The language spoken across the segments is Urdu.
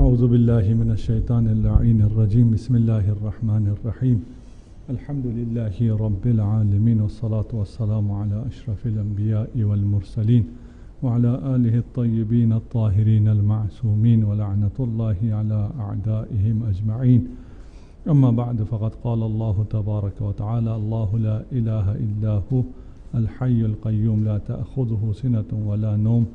أعوذ بالله من الشيطان اللعين الرجيم. بسم الله الرحمن الرحيم. الحمد لله رب العالمين، والصلاة والسلام على أشرف الأنبياء والمرسلين وعلى آله الطيبين الطاهرين المعصومين، ولعنة الله على أعدائهم أجمعين. أما بعد، فقد قال الله تبارك وتعالى: الله لا إله إلا هو الحي القيوم لا تأخذه سنة ولا نوم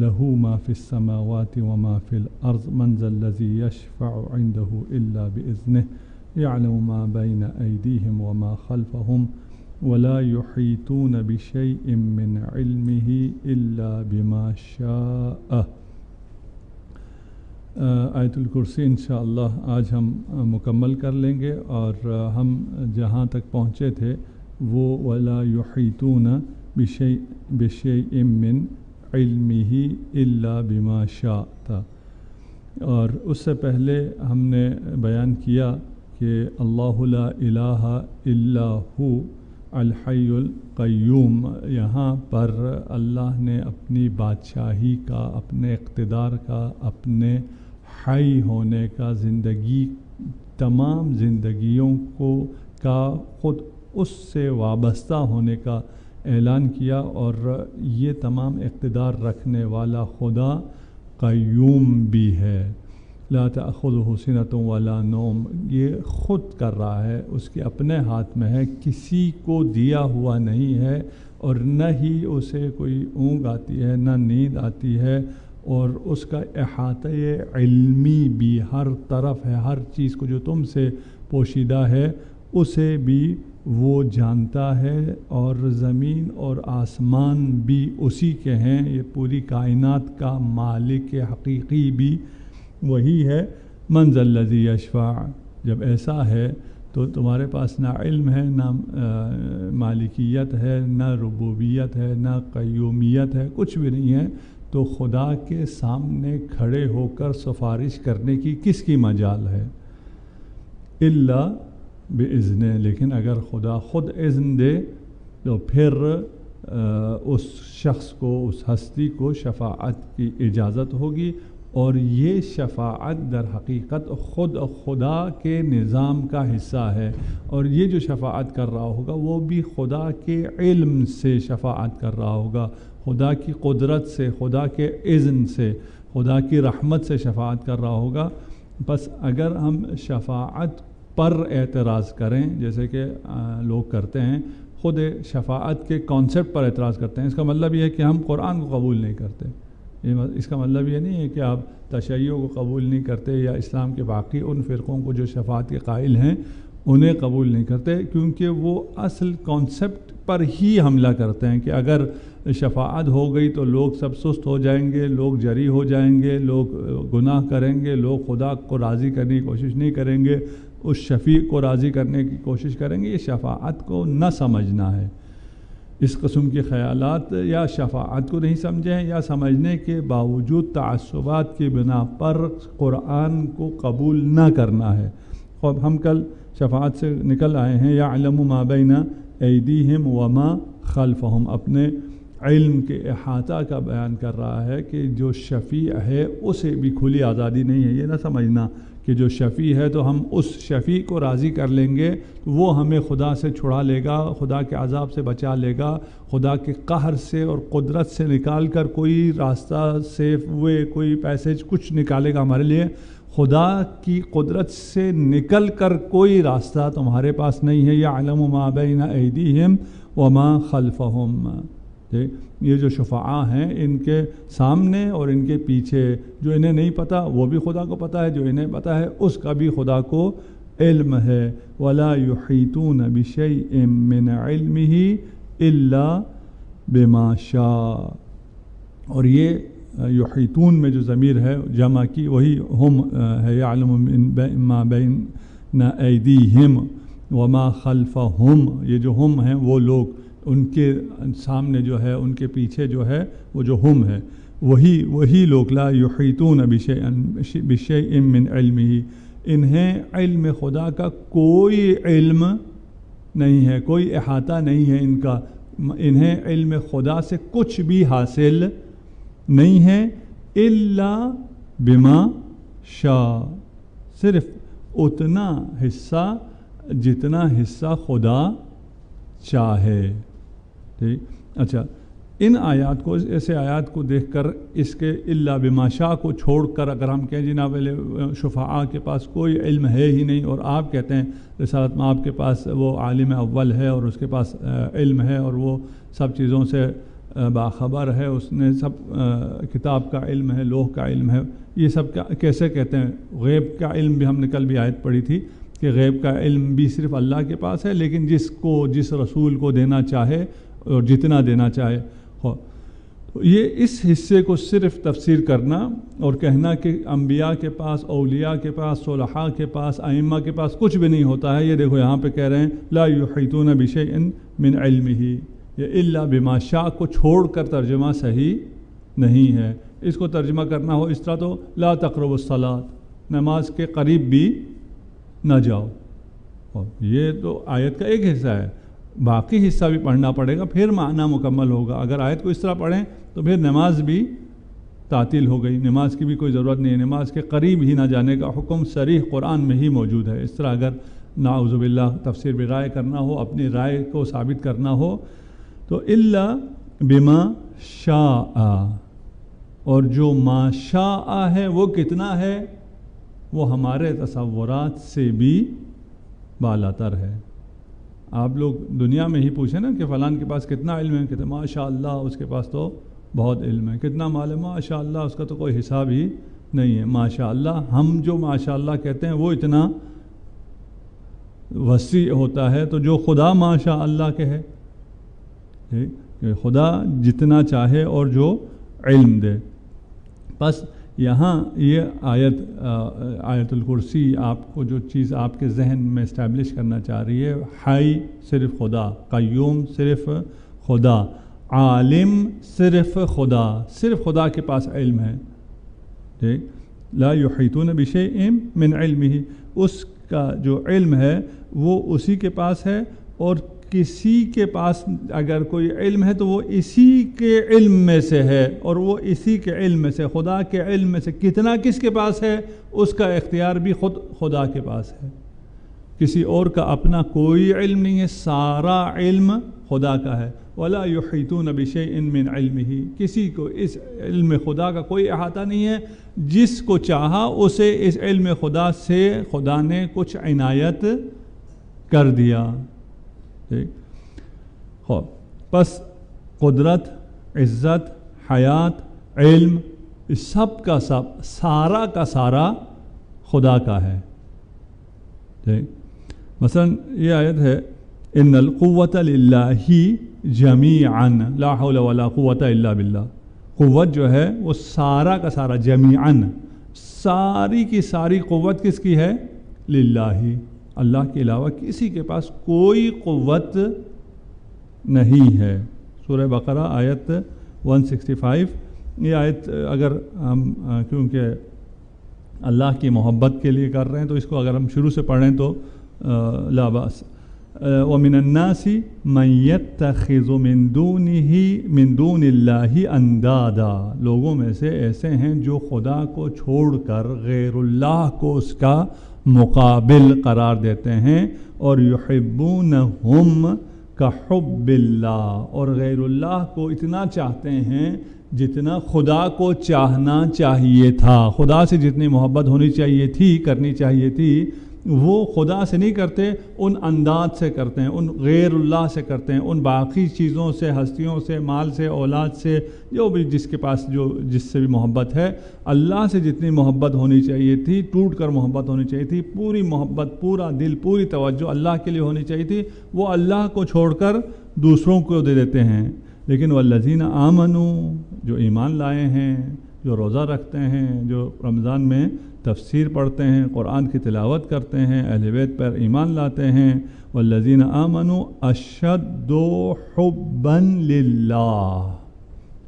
له ما في السماوات وما في الأرض من ذا الذي يشفع عنده إلا بإذنه يعلم ما بين أيديهم وما خلفهم ولا يحيطون بشيء من علمه إلا بما شاء. آیت الکرسی انشاءاللہ آج ہم مکمل کر لیں گے، اور ہم جہاں تک پہنچے تھے وہ ولا یحیطون بشیء من علمہ الا بما شاء تھا، اور اس سے پہلے ہم نے بیان کیا کہ اللہ لا الہ الا ہو الحی القیوم، یہاں پر اللہ نے اپنی بادشاہی کا، اپنے اقتدار کا، اپنے حی ہونے کا، زندگی تمام زندگیوں کا خود اس سے وابستہ ہونے کا اعلان کیا، اور یہ تمام اقتدار رکھنے والا خدا قیوم بھی ہے. لا تأخذہ سنۃ ولا نوم، یہ خود کر رہا ہے، اس کے اپنے ہاتھ میں ہے، کسی کو دیا ہوا نہیں ہے، اور نہ ہی اسے کوئی اونگ آتی ہے، نہ نیند آتی ہے، اور اس کا احاطہ علمی بھی ہر طرف ہے، ہر چیز کو جو تم سے پوشیدہ ہے اسے بھی وہ جانتا ہے، اور زمین اور آسمان بھی اسی کے ہیں، یہ پوری کائنات کا مالک حقیقی بھی وہی ہے. من ذا الذی یشفع، جب ایسا ہے تو تمہارے پاس نہ علم ہے، نہ مالکیت ہے، نہ ربوبیت ہے، نہ قیومیت ہے، کچھ بھی نہیں ہے، تو خدا کے سامنے کھڑے ہو کر سفارش کرنے کی کس کی مجال ہے؟ الا باذن، لیکن اگر خدا خود اذن دے تو پھر اس شخص کو، اس ہستی کو شفاعت کی اجازت ہوگی، اور یہ شفاعت در حقیقت خود خدا کے نظام کا حصہ ہے، اور یہ جو شفاعت کر رہا ہوگا وہ بھی خدا کے علم سے شفاعت کر رہا ہوگا، خدا کی قدرت سے، خدا کے اذن سے، خدا کی رحمت سے شفاعت کر رہا ہوگا. بس اگر ہم شفاعت پر اعتراض کریں، جیسے کہ لوگ کرتے ہیں، خود شفاعت کے کانسیپٹ پر اعتراض کرتے ہیں، اس کا مطلب یہ ہے کہ ہم قرآن کو قبول نہیں کرتے. اس کا مطلب یہ نہیں ہے کہ آپ تشیع کو قبول نہیں کرتے، یا اسلام کے باقی ان فرقوں کو جو شفاعت کے قائل ہیں انہیں قبول نہیں کرتے، کیونکہ وہ اصل کانسیپٹ پر ہی حملہ کرتے ہیں کہ اگر شفاعت ہو گئی تو لوگ سب سست ہو جائیں گے، لوگ جری ہو جائیں گے، لوگ گناہ کریں گے، لوگ خدا کو راضی کرنے کی کوشش نہیں کریں گے، اس شفیع کو راضی کرنے کی کوشش کریں گے. یہ شفاعت کو نہ سمجھنا ہے. اس قسم کے خیالات یا شفاعت کو نہیں سمجھیں، یا سمجھنے کے باوجود تعصبات کی بنا پر قرآن کو قبول نہ کرنا ہے. اب ہم کل شفاعت سے نکل آئے ہیں، یعلم ما بین ایدیہم وما خلفہم، اپنے علم کے احاطہ کا بیان کر رہا ہے کہ جو شفیع ہے اسے بھی کھلی آزادی نہیں ہے. یہ نہ سمجھنا کہ جو شفیع ہے تو ہم اس شفیع کو راضی کر لیں گے، وہ ہمیں خدا سے چھڑا لے گا، خدا کے عذاب سے بچا لے گا، خدا کے قہر سے اور قدرت سے نکال کر کوئی راستہ، سیف وے، کوئی پیسیج کچھ نکالے گا ہمارے لیے. خدا کی قدرت سے نکل کر کوئی راستہ تمہارے پاس نہیں ہے. یعلم ما بین ایدیہم وما خلفہم. یہ جو شفعاء ہیں، ان کے سامنے اور ان کے پیچھے جو انہیں نہیں پتہ وہ بھی خدا کو پتہ ہے، جو انہیں پتہ ہے اس کا بھی خدا کو علم ہے. ولا یحیطون بشیء من علمہ الا بما شاء. اور یہ یحیطون میں جو ضمیر ہے جمع کی، وہی ہم ہے. یعلم ما بین ایدیہم وما خلفہم، یہ جو ہم ہیں وہ لوگ، ان کے سامنے جو ہے، ان کے پیچھے جو ہے وہ جو ہم ہے، وہی لوگ. لا یحیطون بشیء من علمہ، انہیں علم خدا کا کوئی علم نہیں ہے، کوئی احاطہ نہیں ہے ان کا، انہیں علم خدا سے کچھ بھی حاصل نہیں ہے. الا بما شاء، صرف اتنا حصہ جتنا حصہ خدا چاہے. ٹھیک. اچھا، ان آیات کو، ایسے آیات کو دیکھ کر اس کے الا بما شاء کو چھوڑ کر اگر ہم کہیں جناب شفعاء کے پاس کوئی علم ہے ہی نہیں، اور آپ کہتے ہیں رسالت میں آپ کے پاس وہ عالم اول ہے اور اس کے پاس علم ہے اور وہ سب چیزوں سے باخبر ہے، اس نے سب کتاب کا علم ہے، لوح کا علم ہے، یہ سب کیسے کہتے ہیں؟ غیب کا علم بھی ہم نے کل بھی آیت پڑھی تھی کہ غیب کا علم بھی صرف اللہ کے پاس ہے، لیکن جس رسول کو دینا چاہے اور جتنا دینا چاہے. یہ اس حصے کو صرف تفسیر کرنا اور کہنا کہ انبیاء کے پاس، اولیاء کے پاس، صلحاء کے پاس، ائمہ کے پاس کچھ بھی نہیں ہوتا ہے، یہ دیکھو یہاں پہ کہہ رہے ہیں لا یحیطون بشیء من علمہ، یہ الا بما شاء کو چھوڑ کر ترجمہ صحیح نہیں ہے. اس کو ترجمہ کرنا ہو اس طرح تو لا تقربوا الصلاۃ، نماز کے قریب بھی نہ جاؤ. اور یہ تو آیت کا ایک حصہ ہے، باقی حصہ بھی پڑھنا پڑے گا، پھر معنی مکمل ہوگا. اگر آیت کو اس طرح پڑھیں تو پھر نماز بھی تعطیل ہو گئی، نماز کی بھی کوئی ضرورت نہیں ہے، نماز کے قریب ہی نہ جانے کا حکم صریح قرآن میں ہی موجود ہے. اس طرح اگر نعوذ باللہ تفسیر برائے کرنا ہو، اپنی رائے کو ثابت کرنا ہو تو الا بما شاء، اور جو ما شاء ہے وہ کتنا ہے؟ وہ ہمارے تصورات سے بھی بالاتر ہے. آپ لوگ دنیا میں ہی پوچھیں نا کہ فلان کے پاس کتنا علم ہے، کہتے ہیں ماشاء اللہ اس کے پاس تو بہت علم ہے. کتنا مال ہے؟ ماشاء اللہ اس کا تو کوئی حساب ہی نہیں ہے. ماشاء اللہ، ہم جو ماشاء اللہ کہتے ہیں وہ اتنا وسیع ہوتا ہے، تو جو خدا ماشاء اللہ کے ہے کہ خدا جتنا چاہے اور جو علم دے. بس یہاں یہ آیت الکرسی آپ کو جو چیز آپ کے ذہن میں اسٹیبلش کرنا چاہ رہی ہے، حی صرف خدا، قیوم صرف خدا، عالم صرف خدا، صرف خدا کے پاس علم ہے. ٹھیک. لا یحیطون بشیء من علمہ، اس کا جو علم ہے وہ اسی کے پاس ہے، اور کسی کے پاس اگر کوئی علم ہے تو وہ اسی کے علم میں سے ہے، اور وہ اسی کے علم میں سے، خدا کے علم میں سے کتنا کس کے پاس ہے اس کا اختیار بھی خود خدا کے پاس ہے. کسی اور کا اپنا کوئی علم نہیں ہے، سارا علم خدا کا ہے. ولا یحیطون بشیء من علمہ، کسی کو اس علم خدا کا کوئی احاطہ نہیں ہے. جس کو چاہا اسے اس علم خدا سے خدا نے کچھ عنایت کر دیا. خوب، بس قدرت، عزت، حیات، علم، سب کا سب، سارا کا سارا خدا کا ہے. مثلا یہ آیت ہے ان القوۃ للہ جمیعا لا حول ولا قوۃ الا باللہ. قوت جو ہے وہ سارا کا سارا، جمیعا ساری کی ساری قوت کس کی ہے؟ للہ، اللہ کے علاوہ کسی کے پاس کوئی قوت نہیں ہے. سورہ بقرہ آیت 165. یہ آیت اگر ہم کیونکہ اللہ کی محبت کے لیے کر رہے ہیں تو اس کو اگر ہم شروع سے پڑھیں تو لا باس. وَمِنَ النَّاسِ مَن يَتَّخِذُ مِن دُونِ اللَّهِ أَندَادًا، لوگوں میں سے ایسے ہیں جو خدا کو چھوڑ کر غیر اللہ کو اس کا مقابل قرار دیتے ہیں، اور یحبونہم کحب اللہ، اور غیر اللہ کو اتنا چاہتے ہیں جتنا خدا کو چاہنا چاہیے تھا. خدا سے جتنی محبت ہونی چاہیے تھی، کرنی چاہیے تھی، وہ خدا سے نہیں کرتے، ان انداز سے کرتے ہیں، ان غیر اللہ سے کرتے ہیں، ان باقی چیزوں سے، ہستیوں سے، مال سے، اولاد سے، جو بھی جس کے پاس جس سے بھی محبت ہے. اللہ سے جتنی محبت ہونی چاہیے تھی، ٹوٹ کر محبت ہونی چاہیے تھی، پوری محبت، پورا دل، پوری توجہ اللہ کے لیے ہونی چاہیے تھی، وہ اللہ کو چھوڑ کر دوسروں کو دے دیتے ہیں. لیکن والذین آمنوا، جو ایمان لائے ہیں، جو روزہ رکھتے ہیں، جو رمضان میں تفسیر پڑھتے ہیں، قرآن کی تلاوت کرتے ہیں، اہل بیت پر ایمان لاتے ہیں، والذین آمنوا اشد حبا للہ،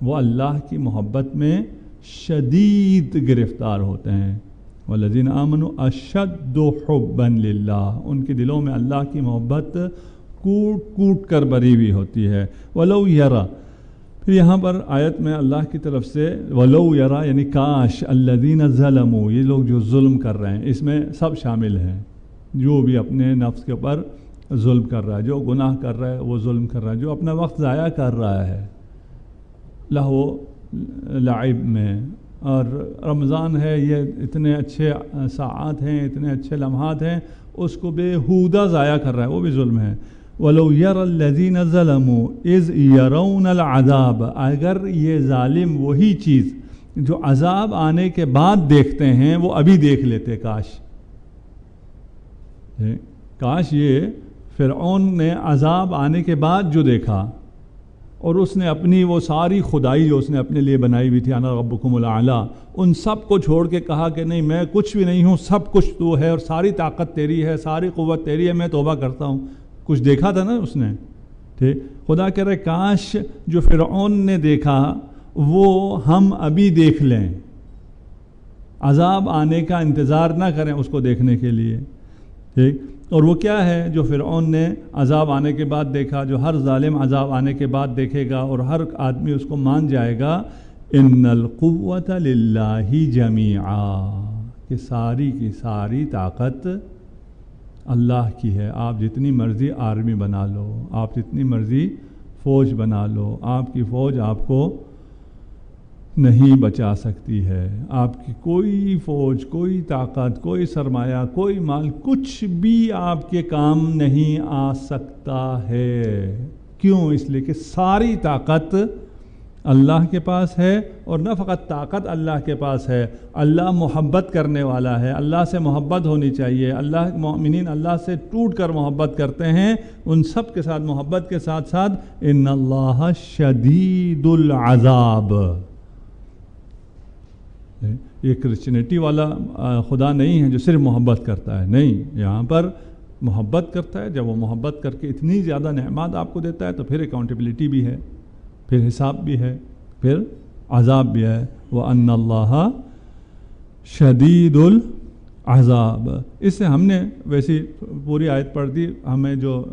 وہ اللہ کی محبت میں شدید گرفتار ہوتے ہیں. والذین آمنوا اشد حبا للہ، ان کے دلوں میں اللہ کی محبت کوٹ کوٹ کر بری ہوئی ہوتی ہے. ولو یرا، پھر یہاں پر آیت میں اللہ کی طرف سے ولو یرا یعنی کاش الذین ظلموا، یہ لوگ جو ظلم کر رہے ہیں، اس میں سب شامل ہیں، جو بھی اپنے نفس کے اوپر ظلم کر رہا ہے، جو گناہ کر رہا ہے وہ ظلم کر رہا ہے، جو اپنا وقت ضائع کر رہا ہے لہو لعب میں، اور رمضان ہے، یہ اتنے اچھے ساعات ہیں، اتنے اچھے لمحات ہیں، اس کو بےہودہ ضائع کر رہا ہے، وہ بھی ظلم ہے۔ وَلَوْ يَرَى الَّذِينَ ظَلَمُوا إِذْ يَرَوْنَ الْعَذَابَ، اگر یہ ظالم وہی چیز جو عذاب آنے کے بعد دیکھتے ہیں وہ ابھی دیکھ لیتے، کاش یہ فرعون نے عذاب آنے کے بعد جو دیکھا، اور اس نے اپنی وہ ساری خدائی جو اس نے اپنے لیے بنائی ہوئی تھی، انا ربکم الاعلی، ان سب کو چھوڑ کے کہا کہ نہیں میں کچھ بھی نہیں ہوں، سب کچھ تو ہے اور ساری طاقت تیری ہے، ساری قوت تیری ہے، میں توبہ کرتا ہوں، کچھ دیکھا تھا نا اس نے، ٹھیک۔ خدا کہہ رہے کاش جو فرعون نے دیکھا وہ ہم ابھی دیکھ لیں، عذاب آنے کا انتظار نہ کریں اس کو دیکھنے کے لیے، ٹھیک۔ اور وہ کیا ہے جو فرعون نے عذاب آنے کے بعد دیکھا، جو ہر ظالم عذاب آنے کے بعد دیکھے گا اور ہر آدمی اس کو مان جائے گا، ان القوۃ للہ جمیعا، کہ ساری کی ساری طاقت اللہ کی ہے، آپ جتنی مرضی آرمی بنا لو، آپ جتنی مرضی فوج بنا لو، آپ کی فوج آپ کو نہیں بچا سکتی ہے، آپ کی کوئی فوج، کوئی طاقت، کوئی سرمایہ، کوئی مال، کچھ بھی آپ کے کام نہیں آ سکتا ہے۔ کیوں؟ اس لیے کہ ساری طاقت اللہ کے پاس ہے، اور نہ فقط طاقت اللہ کے پاس ہے، اللہ محبت کرنے والا ہے، اللہ سے محبت ہونی چاہیے، اللہ مومنین اللہ سے ٹوٹ کر محبت کرتے ہیں، ان سب کے ساتھ محبت کے ساتھ ساتھ ان اللہ شدید العذاب، یہ کرسچینٹی والا خدا نہیں ہے جو صرف محبت کرتا ہے، نہیں، یہاں پر محبت کرتا ہے، جب وہ محبت کر کے اتنی زیادہ نعمات آپ کو دیتا ہے تو پھر اکاؤنٹیبلٹی بھی ہے، پھر حساب بھی ہے، پھر عذاب بھی ہے، وَأَنَّ اللَّهَ شَدِيدُ الْعَذَابِ۔ اس سے ہم نے ویسی پوری آیت پڑھ دی، ہمیں جو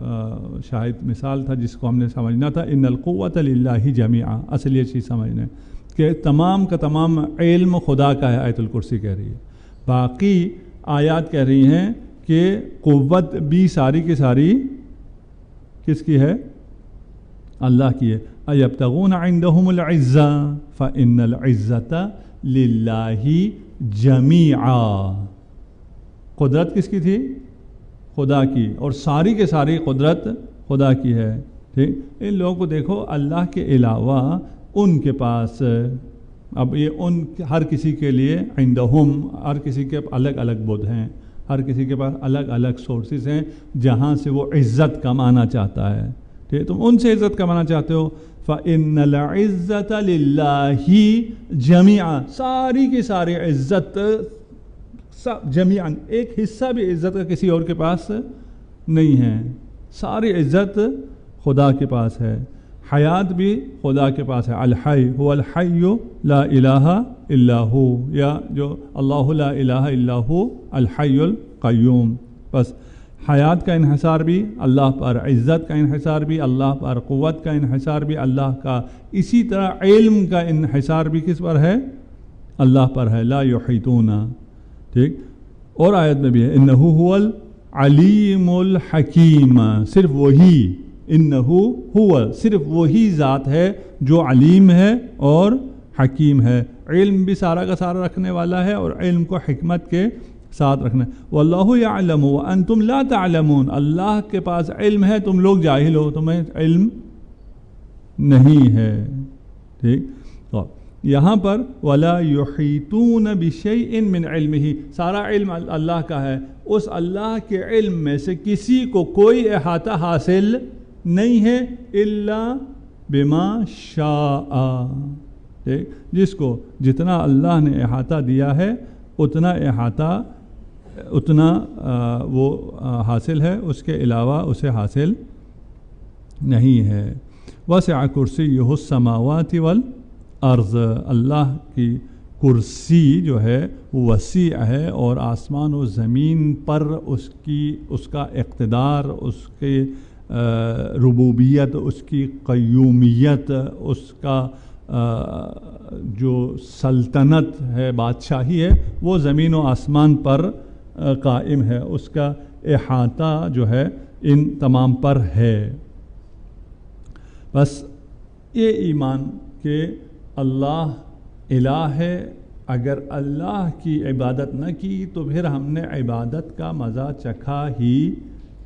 شاہد مثال تھا جس کو ہم نے سمجھنا تھا، ان القوۃ للہ جمیعا، اصل یہ چیز سمجھنے کہ تمام کا تمام علم خدا کا ہے، آیت الکرسی کہہ رہی ہے، باقی آیات کہہ رہی ہیں کہ قوت بھی ساری کی ساری کس کی ہے؟ اللہ کی ہے۔ ایبتغون عندهم العزہ فإن العزۃ للہ جمیعا، قدرت کس کی تھی؟ خدا کی، اور ساری کے ساری قدرت خدا کی ہے، ٹھیک۔ ان لوگوں کو دیکھو اللہ کے علاوہ ان کے پاس، اب یہ ان ہر کسی کے لیے عندہم، ہر کسی کے الگ الگ بدھ ہیں، ہر کسی کے پاس الگ الگ سورسز ہیں جہاں سے وہ عزت کمانا چاہتا ہے، ٹھیک۔ تم ان سے عزت کمانا چاہتے ہو، فَإِنَّ الْعِزَّةَ لِلَّهِ جَمِيعًا، ساری کی ساری عزت جمیعاً، ایک حصہ بھی عزت کا کسی اور کے پاس نہیں ہے، ساری عزت خدا کے پاس ہے، حیات بھی خدا کے پاس ہے، الحی هو الحی لا الہ الا ہو، یا جو اللہ لا الہ الا ہو الحی القیوم، بس حیات کا انحصار بھی اللہ پر، عزت کا انحصار بھی اللہ پر، قوت کا انحصار بھی اللہ کا، اسی طرح علم کا انحصار بھی کس پر ہے؟ اللہ پر ہے، لا یحیطون، ٹھیک۔ اور آیت میں بھی ہے انہ هو العلیم الحکیم، صرف وہی، انہ ہوا، صرف وہی ذات ہے جو علیم ہے اور حکیم ہے، علم بھی سارا کا سارا رکھنے والا ہے اور علم کو حکمت کے ساتھ رکھنا ہے۔ واللہ یعلم وانتم لا تعلمون، اللہ کے پاس علم ہے، تم لوگ جاہل ہو، تمہیں علم نہیں ہے، ٹھیک۔ تو یہاں پر ولا یحیطون بشیء من علمہ، سارا علم اللہ کا ہے، اس اللہ کے علم میں سے کسی کو کوئی احاطہ حاصل نہیں ہے، الا بما شاء، ٹھیک۔ جس کو جتنا اللہ نے احاطہ دیا ہے اتنا احاطہ، اتنا وہ حاصل ہے، اس کے علاوہ اسے حاصل نہیں ہے۔ وسع کرسیہ السماوات والارض، اللہ کی کرسی جو ہے وہ وسیع ہے اور آسمان و زمین پر اس کا اقتدار، اس کے ربوبیت، اس کی قیومیت، اس کا جو سلطنت ہے، بادشاہی ہے، وہ زمین و آسمان پر قائم ہے، اس کا احاطہ جو ہے ان تمام پر ہے۔ بس یہ ایمان کہ اللہ الہ ہے، اگر اللہ کی عبادت نہ کی تو پھر ہم نے عبادت کا مزہ چکھا ہی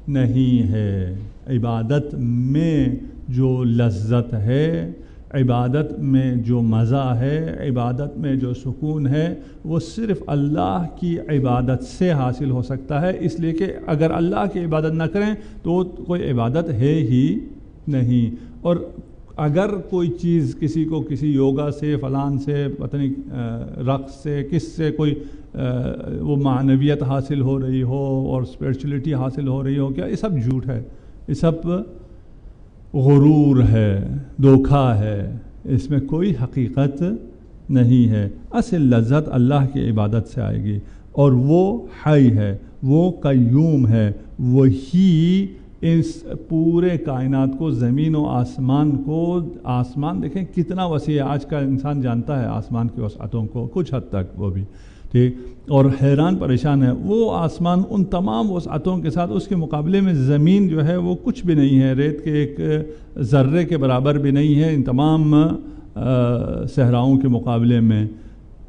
نہیں ہے۔ عبادت میں جو لذت ہے، عبادت میں جو مزہ ہے، عبادت میں جو سکون ہے، وہ صرف اللہ کی عبادت سے حاصل ہو سکتا ہے، اس لیے کہ اگر اللہ کی عبادت نہ کریں تو کوئی عبادت ہے ہی نہیں۔ اور اگر کوئی چیز کسی کو کسی یوگا سے، فلان سے، پتہ نہیں رقص سے، کس سے کوئی وہ معنویت حاصل ہو رہی ہو اور اسپرچولیٹی حاصل ہو رہی ہو، کیا یہ سب جھوٹ ہے، یہ سب غرور ہے، دھوکہ ہے، اس میں کوئی حقیقت نہیں ہے۔ اصل لذت اللہ کی عبادت سے آئے گی، اور وہ حی ہے، وہ قیوم ہے، وہی اس پورے کائنات کو، زمین و آسمان کو، آسمان دیکھیں کتنا وسیع ہے، آج کا انسان جانتا ہے آسمان کی وسعتوں کو کچھ حد تک، وہ بھی ٹھیک، اور حیران پریشان ہے۔ وہ آسمان ان تمام وسعتوں کے ساتھ اس کے مقابلے میں زمین جو ہے وہ کچھ بھی نہیں ہے، ریت کے ایک ذرے کے برابر بھی نہیں ہے ان تمام صحراؤں کے مقابلے میں۔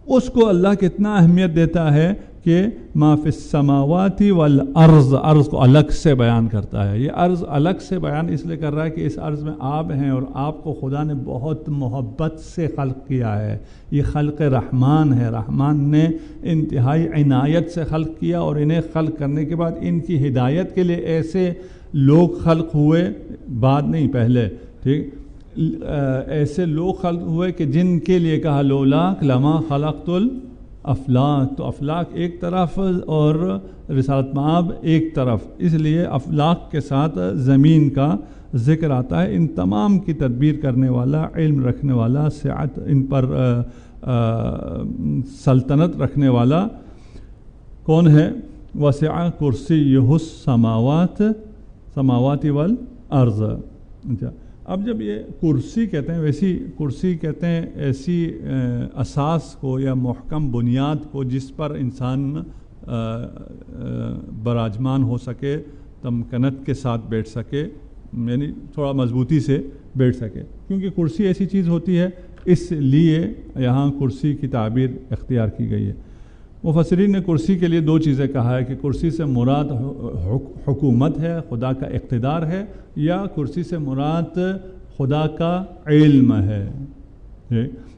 اس کو اللہ کتنا اہمیت دیتا ہے کہ ما فی السماوات والارض، ارض کو الگ سے بیان کرتا ہے۔ یہ ارض الگ سے بیان اس لیے کر رہا ہے کہ اس ارض میں آپ ہیں، اور آپ کو خدا نے بہت محبت سے خلق کیا ہے۔ یہ خلق رحمان ہے، رحمان نے انتہائی عنایت سے خلق کیا، اور انہیں خلق کرنے کے بعد ان کی ہدایت کے لیے ایسے لوگ خلق ہوئے، بعد نہیں پہلے، ٹھیک، ایسے لوگ خلق ہوئے کہ جن کے لیے کہا لولاک لما خلقت افلاک، تو افلاک ایک طرف اور رسالت مآب ایک طرف، اس لیے افلاک کے ساتھ زمین کا ذکر آتا ہے۔ ان تمام کی تدبیر کرنے والا، علم رکھنے والا، سعت ان پر سلطنت رکھنے والا کون ہے؟ وسع کرسیہ السماوات والارض۔ اچھا، اب جب یہ کرسی کہتے ہیں، ویسی کرسی کہتے ہیں ایسی اساس کو یا محکم بنیاد کو جس پر انسان براجمان ہو سکے، تمکنت کے ساتھ بیٹھ سکے، یعنی تھوڑا مضبوطی سے بیٹھ سکے، کیونکہ کرسی ایسی چیز ہوتی ہے، اس لیے یہاں کرسی کی تعبیر اختیار کی گئی ہے۔ مفسرین نے کرسی کے لیے دو چیزیں کہا ہے کہ کرسی سے مراد حکومت ہے، خدا کا اقتدار ہے، یا کرسی سے مراد خدا کا علم ہے۔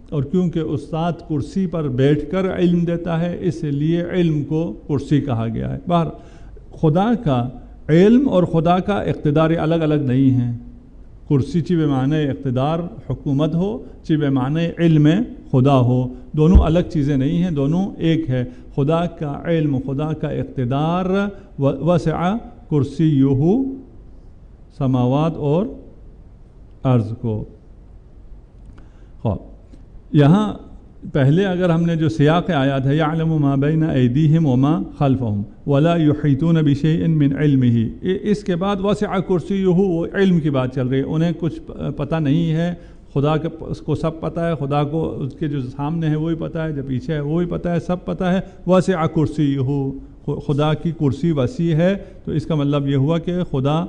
اور کیونکہ استاد کرسی پر بیٹھ کر علم دیتا ہے، اس لیے علم کو کرسی کہا گیا ہے۔ بہر خدا کا علم اور خدا کا اقتدار الگ الگ نہیں ہیں۔ کرسی چی بے معنی اقتدار حکومت ہو، چی بے معنی علم خدا ہو، دونوں الگ چیزیں نہیں ہیں، دونوں ایک ہے۔ خدا کا علم، خدا کا اقتدار، وسع کرسیہ سماوات اور ارض کو۔ یہاں پہلے اگر ہم نے جو سیاق آیات ہے، یعلم ما بین ایدیہم وما خلفہم ولا یحیطون بشیء من علمہ، اس کے بعد وسع کرسیہ، وہ علم کی بات چل رہی ہے، انہیں کچھ پتہ نہیں ہے، خدا کے اس کو سب پتہ ہے، خدا کو اس کے جو سامنے ہے وہی پتہ ہے، جو پیچھے ہے وہی پتہ ہے، سب پتہ ہے۔ وسع کرسیہ، خدا کی کرسی وسیع ہے، تو اس کا مطلب یہ ہوا کہ خدا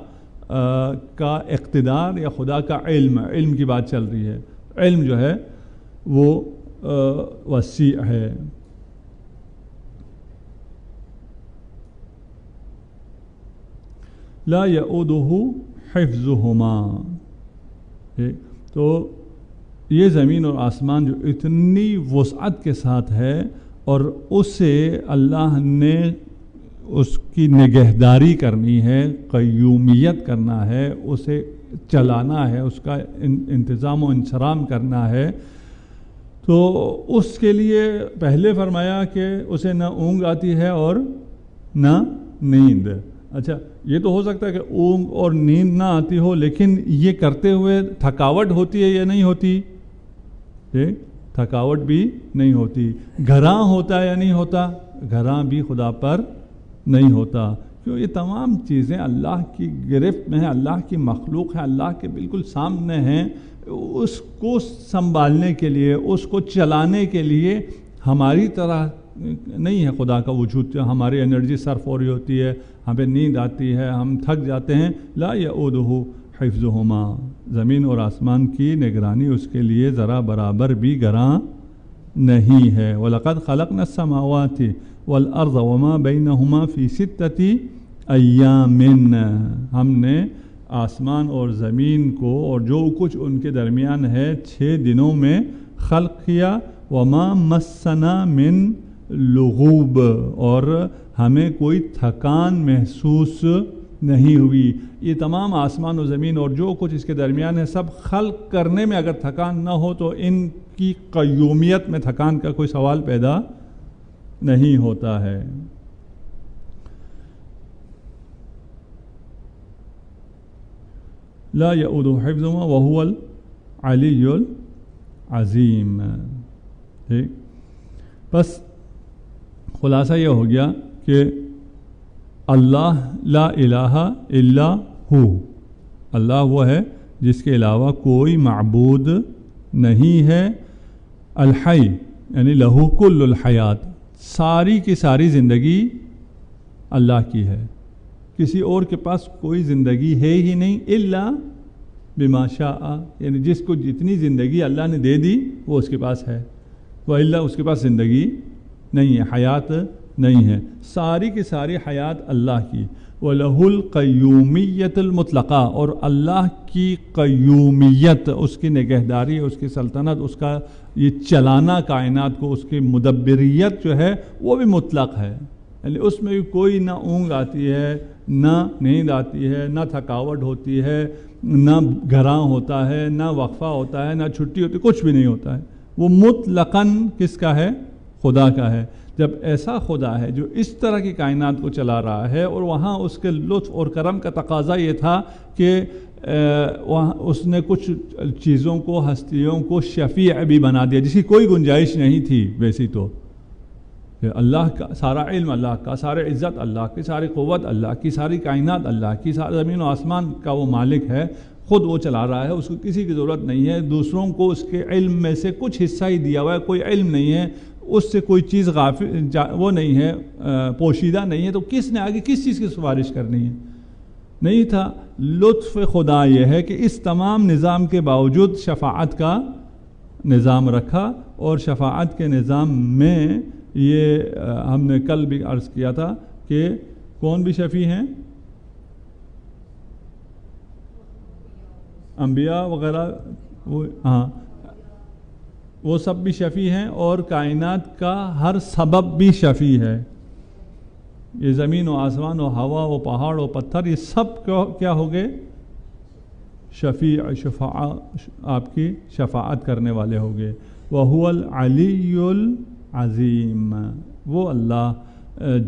کا اقتدار یا خدا کا علم کی بات چل رہی ہے، علم جو ہے وہ وسیع ہے۔ لا یؤودہ حفظہما، تو یہ زمین اور آسمان جو اتنی وسعت کے ساتھ ہے، اور اسے اللہ نے اس کی نگہداری کرنی ہے، قیومیت کرنا ہے، اسے چلانا ہے، اس کا انتظام و انصرام کرنا ہے، تو اس کے لیے پہلے فرمایا کہ اسے نہ اونگ آتی ہے اور نہ نیند۔ اچھا، یہ تو ہو سکتا ہے کہ اونگ اور نیند نہ آتی ہو، لیکن یہ کرتے ہوئے تھکاوٹ ہوتی ہے یا نہیں ہوتی؟ تھکاوٹ بھی نہیں ہوتی۔ گھراں ہوتا ہے یا نہیں ہوتا؟ گھراں بھی خدا پر نہیں ہوتا، کیوں یہ تمام چیزیں اللہ کی گرفت میں ہیں، اللہ کی مخلوق ہے، اللہ کے بالکل سامنے ہیں. اس کو سنبھالنے کے لیے، اس کو چلانے کے لیے ہماری طرح نہیں ہے خدا کا وجود. ہماری انرجی صرف ہو رہی ہوتی ہے، ہمیں نیند آتی ہے، ہم تھک جاتے ہیں. لا یعودہ حفظہما، زمین اور آسمان کی نگرانی اس کے لیے ذرا برابر بھی گراں نہیں ہے. وَلَقَدْ خَلَقْنَا السَّمَاوَاتِ وَالْأَرْضَ وَمَا بَيْنَهُمَا فِي سِتَّةِ أَيَّامٍ، ہم نے آسمان اور زمین کو اور جو کچھ ان کے درمیان ہے 6 دنوں میں خلق کیا. وَمَا مَسَّنَا مِن لغوب، اور ہمیں کوئی تھکان محسوس نہیں ہوئی. یہ تمام آسمان و زمین اور جو کچھ اس کے درمیان ہے سب خلق کرنے میں اگر تھکان نہ ہو تو ان کی قیومیت میں تھکان کا کوئی سوال پیدا نہیں ہوتا ہے. لا یعودہ حفظہما وہو العلی العظیم. ٹھیک، بس خلاصہ یہ ہو گیا کہ اللہ لا الہ الا ہو، اللہ وہ ہے جس کے علاوہ کوئی معبود نہیں ہے. الحی یعنی لہو کل الحیات، ساری کی ساری زندگی اللہ کی ہے، کسی اور کے پاس کوئی زندگی ہے ہی نہیں. الا بما شاء، یعنی جس کو جتنی زندگی اللہ نے دے دی وہ اس کے پاس ہے، وإلا اس کے پاس زندگی نہیں ہے، حیات نہیں ہے. ساری کی ساری حیات اللہ کی. وَلَهُ الْقَيُّومِيَّةُ الْمُطْلَقَةُ، اور اللہ کی قیومیت، اس کی نگہداری، اس کی سلطنت، اس کا یہ چلانا کائنات کو، اس کی مدبریت جو ہے وہ بھی مطلق ہے. یعنی اس میں بھی کوئی نہ اونگ آتی ہے، نہ نیند آتی ہے، نہ تھکاوٹ ہوتی ہے، نہ گھراں ہوتا ہے، نہ وقفہ ہوتا ہے، نہ چھٹی ہوتی ہے، کچھ بھی نہیں ہوتا ہے. وہ مطلقاً کس کا ہے؟ خدا کا ہے. جب ایسا خدا ہے جو اس طرح کی کائنات کو چلا رہا ہے، اور وہاں اس کے لطف اور کرم کا تقاضا یہ تھا کہ وہاں اس نے کچھ چیزوں کو، ہستیوں کو شفیع بھی بنا دیا جس کی کوئی گنجائش نہیں تھی ویسی. تو اللہ کا سارا علم اللہ کا، سارے عزت اللہ کی، ساری قوت اللہ کی، ساری کائنات اللہ کی، زمین و آسمان کا وہ مالک ہے، خود وہ چلا رہا ہے، اس کو کسی کی ضرورت نہیں ہے. دوسروں کو اس کے علم میں سے کچھ حصہ ہی دیا ہوا ہے، کوئی علم نہیں ہے اس سے، کوئی چیز غافل وہ نہیں ہے، پوشیدہ نہیں ہے. تو کس نے آگے کس چیز کی سفارش کرنی ہے؟ نہیں تھا. لطف خدا یہ ہے کہ اس تمام نظام کے باوجود شفاعت کا نظام رکھا، اور شفاعت کے نظام میں یہ ہم نے کل بھی عرض کیا تھا کہ کون بھی شفیع ہیں؟ انبیاء وغیرہ، ہاں وہ سب بھی شفیع ہیں، اور کائنات کا ہر سبب بھی شفیع ہے. یہ زمین و آسمان و ہوا و پہاڑ و پتھر یہ سب کیا ہو گئے؟ شفیع، آپ کی شفاعت کرنے والے ہو گئے. وَهُوَ الْعَلِيُّ الْعَظِيمُ، وہ اللہ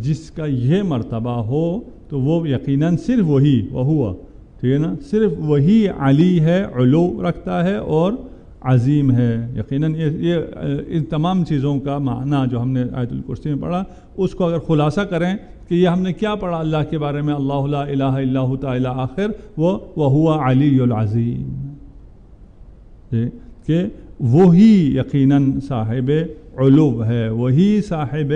جس کا یہ مرتبہ ہو تو وہ یقیناً صرف وہی، وہو، ٹھیک ہے نا، صرف وہی علی ہے، علو رکھتا ہے اور عظیم ہے. یقیناً یہ ان تمام چیزوں کا معنی جو ہم نے آیت الکرسی میں پڑھا، اس کو اگر خلاصہ کریں کہ یہ ہم نے کیا پڑھا اللہ کے بارے میں، اللہ لا الہ الا ہو تعالی آخر، وہ وہو علی العظیم، کہ وہی یقیناً صاحب علو ہے، وہی صاحب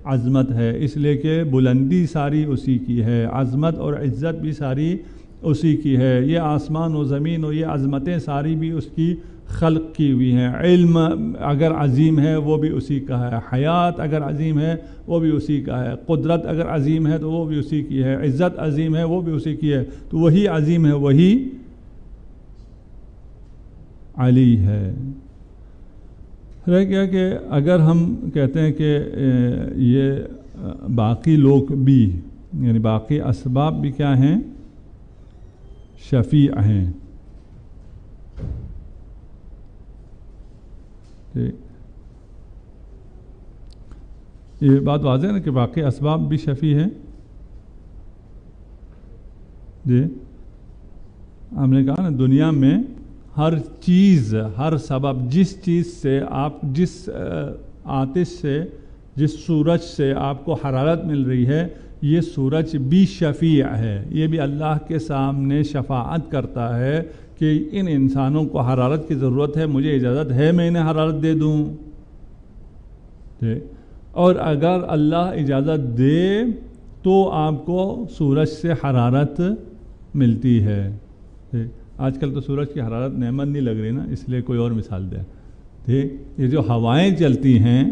عظمت ہے. اس لیے کہ بلندی ساری اسی کی ہے، عظمت اور عزت بھی ساری اسی کی ہے. یہ آسمان و زمین و یہ عظمتیں ساری بھی اس کی خلق کی ہوئی ہیں. علم اگر عظیم ہے وہ بھی اسی کا ہے، حیات اگر عظیم ہے وہ بھی اسی کا ہے، قدرت اگر عظیم ہے تو وہ بھی اسی کی ہے، عزت عظیم ہے وہ بھی اسی کی ہے. تو وہی عظیم ہے، وہی علی ہے. رہ گیا کہ اگر ہم کہتے ہیں کہ یہ باقی لوگ بھی، یعنی باقی اسباب بھی کیا ہیں؟ شفیع ہیں. یہ بات واضح ہے نا کہ باقی اسباب بھی شفیع ہیں. جی ہم نے کہا نا دنیا میں ہر چیز، ہر سبب، جس چیز سے آپ، جس آتش سے، جس سورج سے آپ کو حرارت مل رہی ہے، یہ سورج بھی شفیع ہے، یہ بھی اللہ کے سامنے شفاعت کرتا ہے کہ ان انسانوں کو حرارت کی ضرورت ہے، مجھے اجازت ہے میں انہیں حرارت دے دوں. اور اگر اللہ اجازت دے تو آپ کو سورج سے حرارت ملتی ہے. آج کل تو سورج کی حرارت نعمت نہیں لگ رہی نا، اس لیے کوئی اور مثال دیں. ٹھیک، یہ جو ہوائیں چلتی ہیں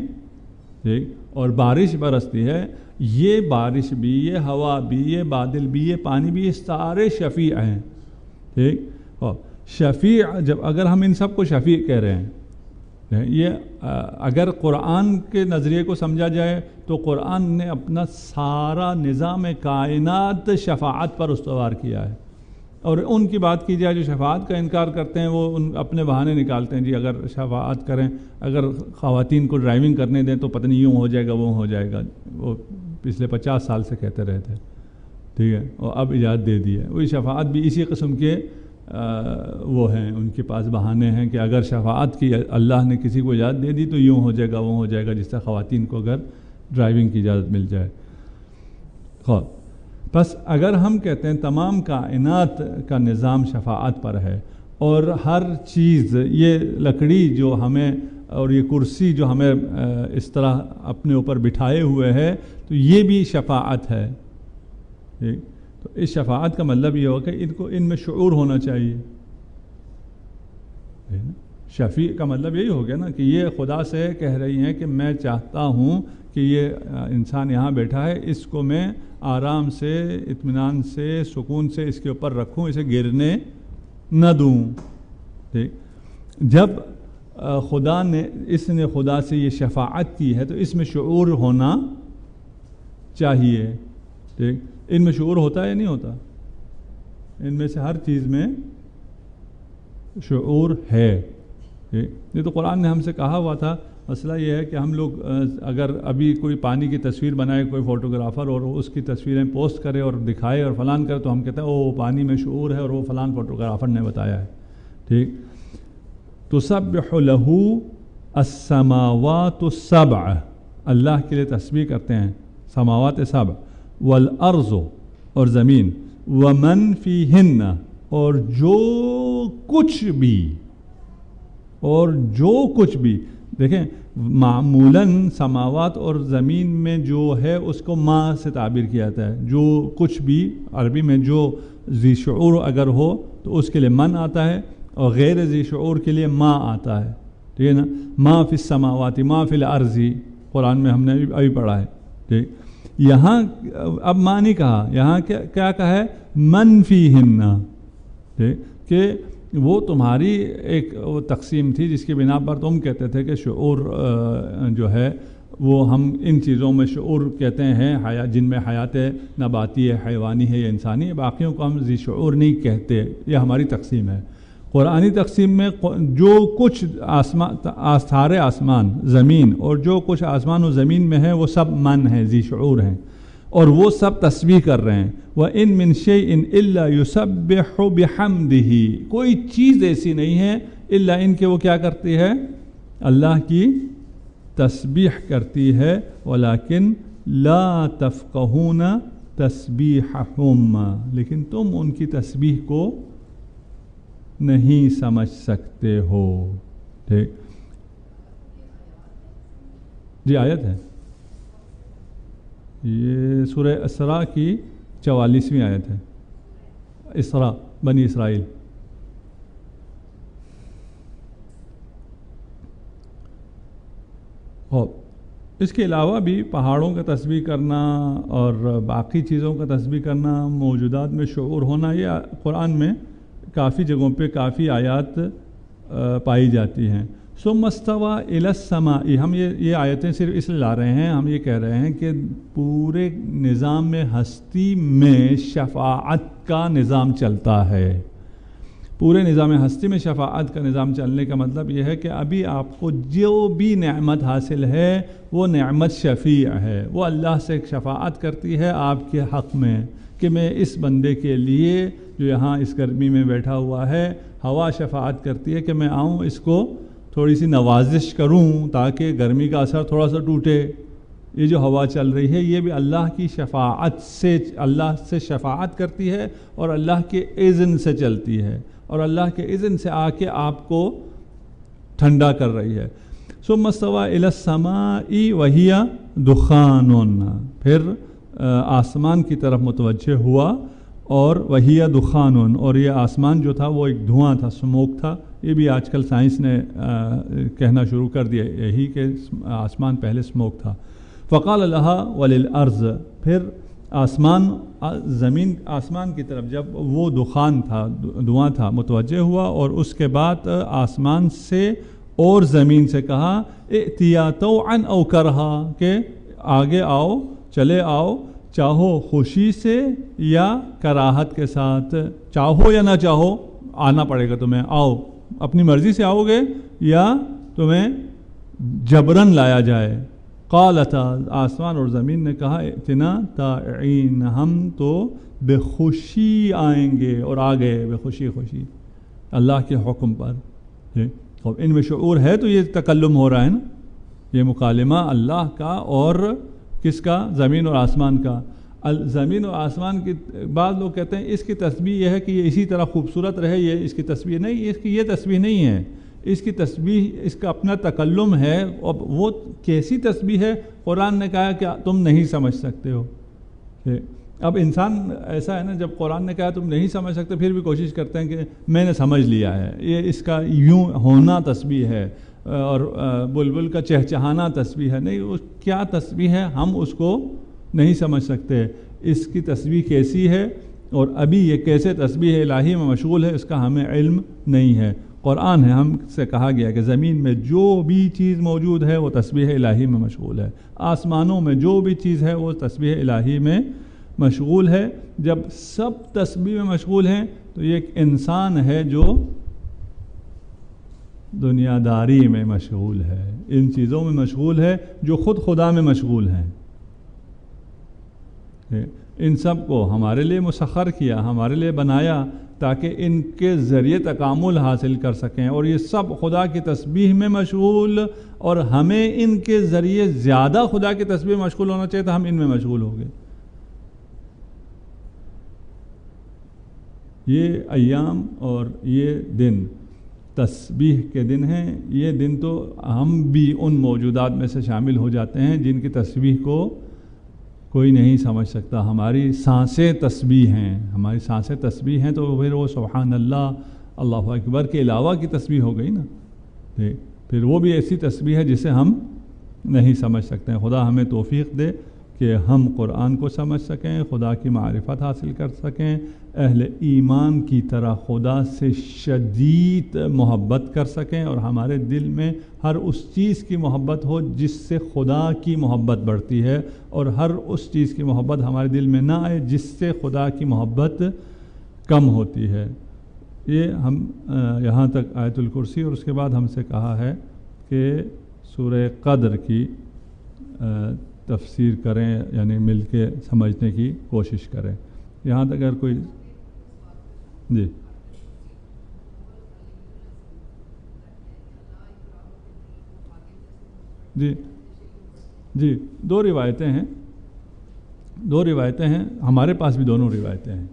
ٹھیک اور بارش برستی ہے، یہ بارش بھی، یہ ہوا بھی، یہ بادل بھی، یہ پانی بھی، یہ سارے شفیع ہیں. ٹھیک، اور شفیع جب اگر ہم ان سب کو شفیع کہہ رہے ہیں، یہ اگر قرآن کے نظریے کو سمجھا جائے تو قرآن نے اپنا سارا نظام کائنات شفاعت پر استوار کیا ہے. اور ان کی بات کی جائے جو شفاعت کا انکار کرتے ہیں، وہ اپنے بہانے نکالتے ہیں، جی اگر شفاعت کریں، اگر خواتین کو ڈرائیونگ کرنے دیں تو پتہ نہیں یوں ہو جائے گا وہ ہو جائے گا. وہ پچھلے 50 سال سے کہتے رہتے ہیں. ٹھیک ہے، اور اب اجازت دے دی ہے. وہی شفاعت بھی اسی قسم کے وہ ہیں، ان کے پاس بہانے ہیں کہ اگر شفاعت کی اللہ نے کسی کو اجازت دے دی تو یوں ہو جائے گا وہ ہو جائے گا، جس طرح خواتین کو اگر ڈرائیونگ کی اجازت مل جائے. بس اگر ہم کہتے ہیں تمام کائنات کا نظام شفاعت پر ہے، اور ہر چیز، یہ لکڑی جو ہمیں اور یہ کرسی جو ہمیں اس طرح اپنے اوپر بٹھائے ہوئے ہے، تو یہ بھی شفاعت ہے. تو اس شفاعت کا مطلب یہ ہوگا کہ ان میں شعور ہونا چاہیے. شفیع کا مطلب یہی ہو گیا نا کہ یہ خدا سے کہہ رہی ہیں کہ میں چاہتا ہوں کہ یہ انسان یہاں بیٹھا ہے، اس کو میں آرام سے، اطمینان سے، سکون سے اس کے اوپر رکھوں، اسے گرنے نہ دوں. ٹھیک، جب خدا نے خدا سے یہ شفاعت کی ہے تو اس میں شعور ہونا چاہیے. ٹھیک، ان میں شعور ہوتا ہے یا نہیں ہوتا؟ ان میں سے ہر چیز میں شعور ہے. یہ تو قرآن نے ہم سے کہا ہوا تھا. مسئلہ یہ ہے کہ ہم لوگ اگر ابھی کوئی پانی کی تصویر بنائے کوئی فوٹوگرافر اور اس کی تصویریں پوسٹ کرے اور دکھائے اور فلان کرے تو ہم کہتے ہیں او پانی میں شعور ہے اور وہ فلان فوٹوگرافر نے بتایا ہے. ٹھیک، تسبح لہ السماوات السبع، اللہ کے لیے تسبیح کرتے ہیں سماوات سبع، والارض اور زمین، ومن فیہن اور جو کچھ بھی. دیکھیں معمولاً سماوات اور زمین میں جو ہے اس کو ما سے تعبیر کیا جاتا ہے. جو کچھ بھی عربی میں جو ذی شعور اگر ہو تو اس کے لیے من آتا ہے، اور غیر ذی شعور کے لیے ما آتا ہے. ٹھیک ہے نا، ما فی السماوات ما فی الارض، قرآن میں ہم نے ابھی پڑھا ہے. ٹھیک، یہاں اب ما نہیں کہا، یہاں کیا کہا ہے؟ من فیہن. ٹھیک، کہ وہ تمہاری ایک وہ تقسیم تھی جس کی بنا پر تم کہتے تھے کہ شعور جو ہے وہ ہم ان چیزوں میں شعور کہتے ہیں، جن میں حیات نباتی ہے، حیوانی ہے یا انسانی ہے، باقیوں کو ہم ذی شعور نہیں کہتے. یہ ہماری تقسیم ہے. قرآنی تقسیم میں جو کچھ سارے آسمان، زمین اور جو کچھ آسمان و زمین میں ہے وہ سب من ہیں، ذی شعور ہیں، اور وہ سب تسبیح کر رہے ہیں. وَإِن مِّن شَيْءٍ إِلَّا يُسَبِّحُ بِحَمْدِهِ، کوئی چیز ایسی نہیں ہے الا ان کے وہ کیا کرتی ہے؟ اللہ کی تسبیح کرتی ہے. وَلَكِن لَا تَفْقَهُونَ تَسْبِيحَهُمْ، لیکن تم ان کی تسبیح کو نہیں سمجھ سکتے ہو. ٹھیک جی، آیت ہے یہ سورہ اسراء کی 44ویں آیت ہے. اسراء، بنی اسرائیل. اس کے علاوہ بھی پہاڑوں کا تسبیح کرنا اور باقی چیزوں کا تسبیح کرنا، موجودات میں شعور ہونا، یہ قرآن میں کافی جگہوں پہ کافی آیات پائی جاتی ہیں. ثم استوى الى السماء، ہم یہ آیتیں صرف اس لیے لا رہے ہیں، ہم یہ کہہ رہے ہیں کہ پورے نظام ہستی میں شفاعت کا نظام چلتا ہے. پورے نظام ہستی میں شفاعت کا نظام چلنے کا مطلب یہ ہے کہ ابھی آپ کو جو بھی نعمت حاصل ہے وہ نعمت شفیع ہے. وہ اللہ سے شفاعت کرتی ہے آپ کے حق میں کہ میں اس بندے کے لیے جو یہاں اس گرمی میں بیٹھا ہوا ہے، ہوا شفاعت کرتی ہے کہ میں آؤں اس کو تھوڑی سی نوازش کروں تاکہ گرمی کا اثر تھوڑا سا ٹوٹے. یہ جو ہوا چل رہی ہے یہ بھی اللہ کی شفاعت سے، اللہ سے شفاعت کرتی ہے اور اللہ کے اذن سے چلتی ہے اور اللہ کے اذن سے آ کے آپ کو ٹھنڈا کر رہی ہے۔ ثم استوى الى السماء وهي دخان، پھر آسمان کی طرف متوجہ ہوا اور وہی دخان، اور یہ آسمان جو تھا وہ ایک دھواں تھا، اسموک تھا۔ یہ بھی آج کل سائنس نے کہنا شروع کر دیا یہی کہ آسمان پہلے اسموک تھا۔ فقال لها وللارض، پھر زمین آسمان کی طرف جب وہ دخان تھا، دھواں تھا، متوجہ ہوا اور اس کے بعد آسمان سے اور زمین سے کہا ائتیا طوعا او کرہا، کہ آگے آؤ، چلے آؤ، چاہو خوشی سے یا کراہت کے ساتھ، چاہو یا نہ چاہو آنا پڑے گا تمہیں، آؤ، اپنی مرضی سے آؤ گے یا تمہیں جبرن لایا جائے۔ قالتا، آسمان اور زمین نے کہا ائتنا طائعین، ہم تو بے خوشی آئیں گے، اور آ گئے بے خوشی خوشی اللہ کے حکم پر۔ اور ان میں شعور ہے تو یہ تکلم ہو رہا ہے نا، یہ مکالمہ اللہ کا اور کس کا؟ زمین اور آسمان کا۔ زمین اور آسمان کی بعض لوگ کہتے ہیں اس کی تسبیح یہ ہے کہ یہ اسی طرح خوبصورت رہے، یہ اس کی تسبیح نہیں، اس کی یہ تسبیح نہیں ہے، اس کی تسبیح اس کا اپنا تکلم ہے۔ اب وہ کیسی تسبیح ہے؟ قرآن نے کہا کہ تم نہیں سمجھ سکتے ہو۔ اب انسان ایسا ہے نا، جب قرآن نے کہا تم نہیں سمجھ سکتے پھر بھی کوشش کرتے ہیں کہ میں نے سمجھ لیا ہے، یہ اس کا یوں ہونا تسبیح ہے اور بلبل کا چہچہانا تسبیح ہے۔ نہیں، وہ کیا تسبیح ہے ہم اس کو نہیں سمجھ سکتے، اس کی تسبیح کیسی ہے اور ابھی یہ کیسے تسبیح الہی میں مشغول ہے اس کا ہمیں علم نہیں ہے۔ قرآن ہے، ہم سے کہا گیا کہ زمین میں جو بھی چیز موجود ہے وہ تسبیح الہی میں مشغول ہے، آسمانوں میں جو بھی چیز ہے وہ تسبیح الہی میں مشغول ہے۔ جب سب تسبیح میں مشغول ہیں تو یہ ایک انسان ہے جو دنیا داری میں مشغول ہے، ان چیزوں میں مشغول ہے جو خود خدا میں مشغول ہیں۔ ان سب کو ہمارے لیے مسخر کیا، ہمارے لیے بنایا تاکہ ان کے ذریعے تکامل حاصل کر سکیں، اور یہ سب خدا کی تسبیح میں مشغول، اور ہمیں ان کے ذریعے زیادہ خدا کی تسبیح مشغول ہونا چاہیے تو ہم ان میں مشغول ہو گئے۔ یہ ایام اور یہ دن تسبیح کے دن ہیں۔ یہ دن تو ہم بھی ان موجودات میں سے شامل ہو جاتے ہیں جن کی تسبیح کو کوئی نہیں سمجھ سکتا۔ ہماری سانسیں تسبیح ہیں، ہماری سانسیں تسبیح ہیں، تو پھر وہ سبحان اللہ، اللہ اکبر کے علاوہ کی تسبیح ہو گئی نا، پھر وہ بھی ایسی تسبیح ہے جسے ہم نہیں سمجھ سکتے ہیں۔ خدا ہمیں توفیق دے کہ ہم قرآن کو سمجھ سکیں، خدا کی معرفت حاصل کر سکیں، اہل ایمان کی طرح خدا سے شدید محبت کر سکیں، اور ہمارے دل میں ہر اس چیز کی محبت ہو جس سے خدا کی محبت بڑھتی ہے، اور ہر اس چیز کی محبت ہمارے دل میں نہ آئے جس سے خدا کی محبت کم ہوتی ہے۔ یہ ہم یہاں تک آیت الکرسی، اور اس کے بعد ہم سے کہا ہے کہ سورہ قدر کی تفسیر کریں، یعنی مل کے سمجھنے کی کوشش کریں۔ یہاں تک اگر کوئی جی دو روایتیں ہیں، ہمارے پاس بھی دونوں روایتیں ہیں،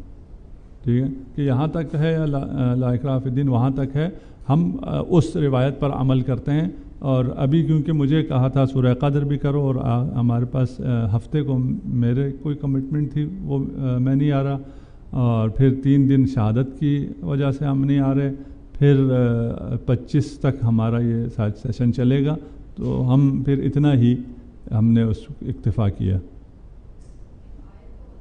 ٹھیک ہے، کہ یہاں تک ہے لا اکراہ فی الدین، وہاں تک ہے، ہم اس روایت پر عمل کرتے ہیں۔ اور ابھی کیونکہ مجھے کہا تھا سورہ قدر بھی کرو، اور ہمارے پاس ہفتے کو میرے کوئی کمٹمنٹ تھی، وہ میں نہیں آ رہا، اور پھر 3 دن شہادت کی وجہ سے ہم نہیں آ رہے، پھر 25 تک ہمارا یہ سیشن چلے گا، تو ہم پھر اتنا ہی ہم نے اس اکتفا کیا۔